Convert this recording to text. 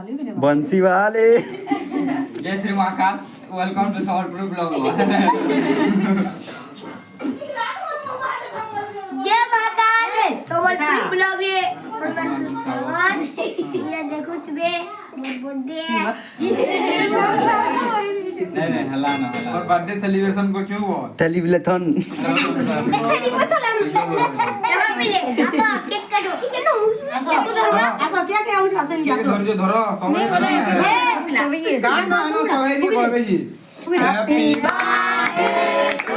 बंसी वाले जय Shri Mahakal welcome to Sambalpur blog जय महाकाल संबलपुर ब्लॉग रे ये देखो तुबे बर्थडे नहीं हल्ला ना हल्ला और बर्थडे सेलिब्रेशन को क्यों वो टेलीविजन आपा केक काटो चाकू धरो धरो समय गान ना समय नहीं करबे जी हैप्पी बर्थडे